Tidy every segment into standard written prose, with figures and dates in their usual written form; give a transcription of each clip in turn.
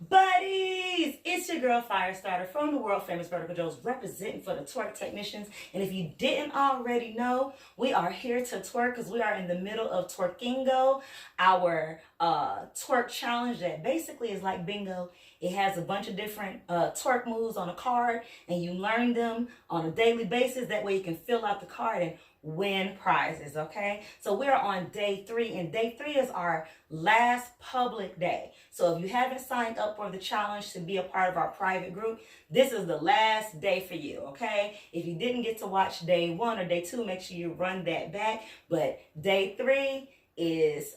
Buddies, it's your girl Firestarter from the world famous Vertical Joes representing for the twerk technicians. And if you didn't already know, we are here to twerk because we are in the middle of Twerkingo, our twerk challenge that basically is like bingo. It has a bunch of different twerk moves on a card and you learn them on a daily basis. That way you can fill out the card and win prizes, okay? So we're on day 3, and day 3 is our last public day. So if you haven't signed up for the challenge to be a part of our private group, this is the last day for you, okay? If you didn't get to watch day 1 or day 2, make sure you run that back. But day 3 is,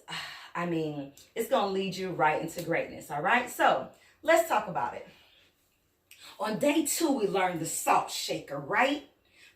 it's gonna lead you right into greatness, all right? So let's talk about it. On day 2, we learned the salt shaker, right?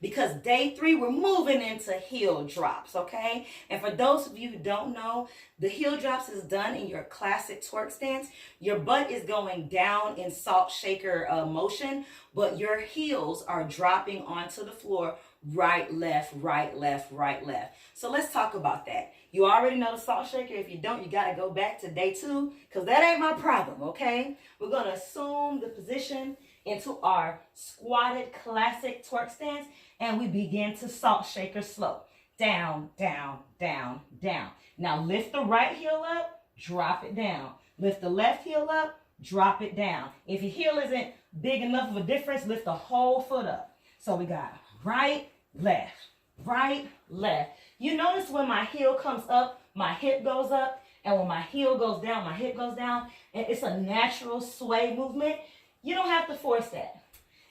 Because day 3, we're moving into heel drops, okay? And for those of you who don't know, the heel drops is done in your classic twerk stance. Your butt is going down in salt shaker motion, but your heels are dropping onto the floor, right, left, right, left, right, left. So let's talk about that. You already know the salt shaker. If you don't, you got to go back to day 2 because that ain't my problem, okay? We're going to assume the position into our squatted classic twerk stance, and we begin to salt shaker slow. Down, down, down, down. Now lift the right heel up, drop it down. Lift the left heel up, drop it down. If your heel isn't big enough of a difference, lift the whole foot up. So we got right, left, right, left. You notice when my heel comes up, my hip goes up, and when my heel goes down, my hip goes down, and it's a natural sway movement. You don't have to force that.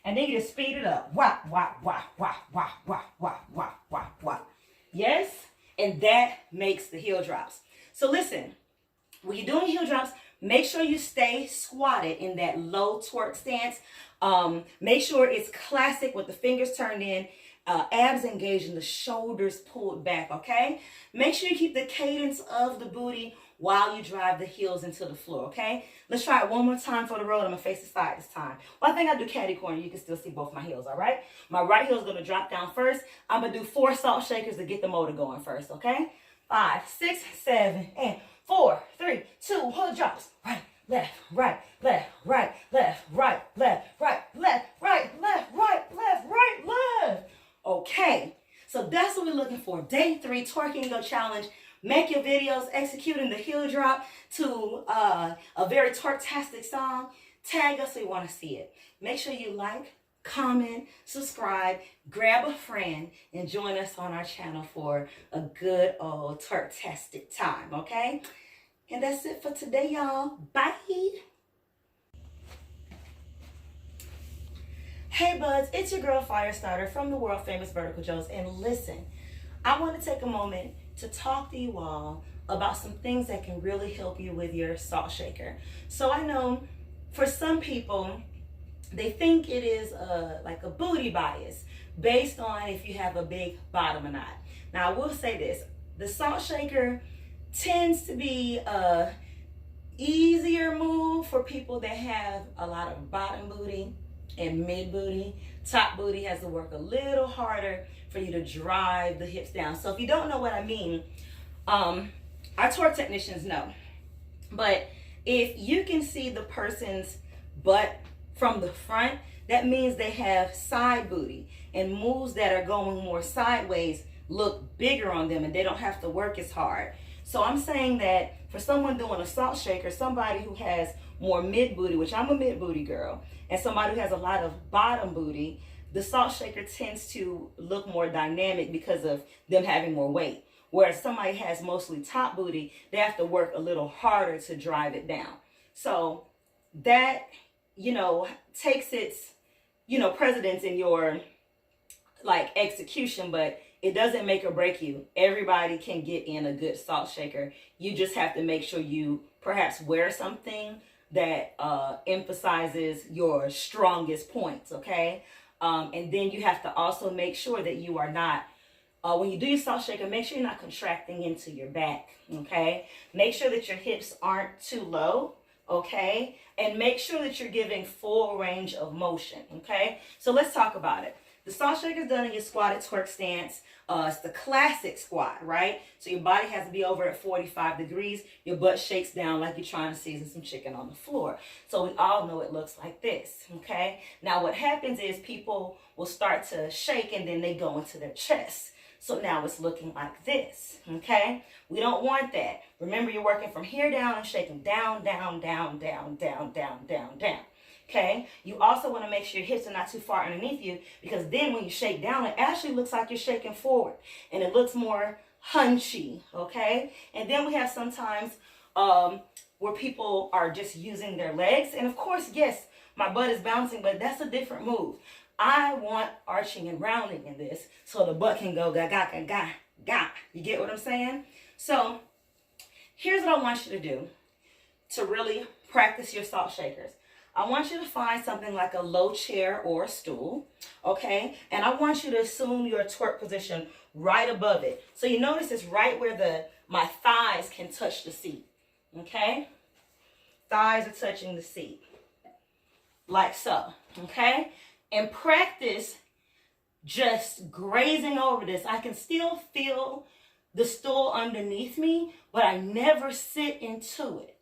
And then you just speed it up. Wah, wah, wah, wah, wah, wah, wah, wah, wah, wah. Yes? And that makes the heel drops. So listen, when you're doing heel drops, make sure you stay squatted in that low twerk stance. Make sure it's classic with the fingers turned in, abs engaged and the shoulders pulled back, okay? Make sure you keep the cadence of the booty while you drive the heels into the floor, okay? Let's try it one more time for the road. I'm gonna face the side this time. Well, I think I do catty corner. You can still see both my heels, all right? My right heel is gonna drop down first. I'm gonna do 4 salt shakers to get the motor going first, okay? 5, 6, 7, and 4, 3, 2, hold drops. Right, left, right, left, right, left, right, left, right, left, right, left, right, left, right, left. Okay, so that's what we're looking for. Day 3, Twerkingo challenge. Make your videos executing the heel drop to a very twerktastic song. Tag us, we want to see it. Make sure you like, comment, subscribe, grab a friend, and join us on our channel for a good old twerktastic time, okay? And that's it for today, y'all. Bye. Hey buds, it's your girl Firestarter from the world famous Vertical Joes. And listen, I want to take a moment to talk to you all about some things that can really help you with your salt shaker. So I know for some people, they think it is like a booty bias based on if you have a big bottom or not. Now I will say this, the salt shaker tends to be a easier move for people that have a lot of bottom booty and mid booty. Top booty has to work a little harder for you to drive the hips down. So if you don't know what I mean, our twerk technicians know. But if you can see the person's butt from the front, that means they have side booty, and moves that are going more sideways look bigger on them and they don't have to work as hard. So I'm saying that for someone doing a salt shaker, somebody who has more mid booty, which I'm a mid booty girl, and somebody who has a lot of bottom booty, the salt shaker tends to look more dynamic because of them having more weight. Whereas somebody has mostly top booty, they have to work a little harder to drive it down. So that, takes its, precedence in your execution, but it doesn't make or break you. Everybody can get in a good salt shaker. You just have to make sure you perhaps wear something that emphasizes your strongest points, okay? And then you have to also make sure that you are not, when you do your salt shaker, make sure you're not contracting into your back, okay? Make sure that your hips aren't too low, okay? And make sure that you're giving full range of motion, okay? So let's talk about it. The salt shaker is done in your squatted twerk stance. It's the classic squat, right? So your body has to be over at 45 degrees. Your butt shakes down like you're trying to season some chicken on the floor. So we all know it looks like this, okay? Now what happens is people will start to shake and then they go into their chest. So now it's looking like this, okay? We don't want that. Remember, you're working from here down and shaking down, down, down, down, down, down, down, down. Okay, you also want to make sure your hips are not too far underneath you, because then when you shake down, it actually looks like you're shaking forward and it looks more hunchy. Okay, and then we have sometimes where people are just using their legs, and of course, yes, my butt is bouncing, but that's a different move. I want arching and rounding in this so the butt can go ga ga ga ga ga. You get what I'm saying? So here's what I want you to do to really practice your salt shakers. I want you to find something like a low chair or a stool, okay? And I want you to assume your twerk position right above it. So you notice it's right where my thighs can touch the seat, okay? Thighs are touching the seat, like so, okay? And practice just grazing over this. I can still feel the stool underneath me, but I never sit into it,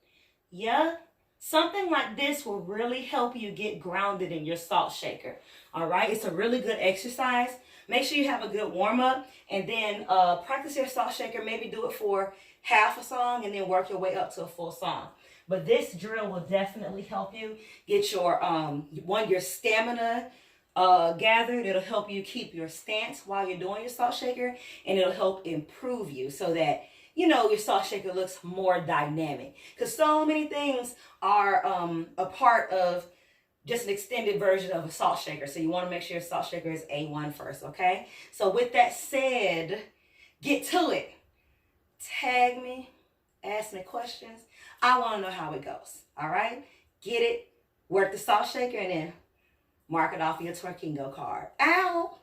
yeah? Something like this will really help you get grounded in your salt shaker. All right, it's a really good exercise. Make sure you have a good warm-up, and then practice your salt shaker. Maybe do it for half a song and then work your way up to a full song. But this drill will definitely help you get your your stamina gathered. It'll help you keep your stance while you're doing your salt shaker, and it'll help improve you so that your salt shaker looks more dynamic, because so many things are a part of just an extended version of a salt shaker. So you want to make sure your salt shaker is A1 first, okay? So with that said, get to it. Tag me, ask me questions. I want to know how it goes, all right? Get it, work the salt shaker, and then mark it off your Twerkingo card. Ow!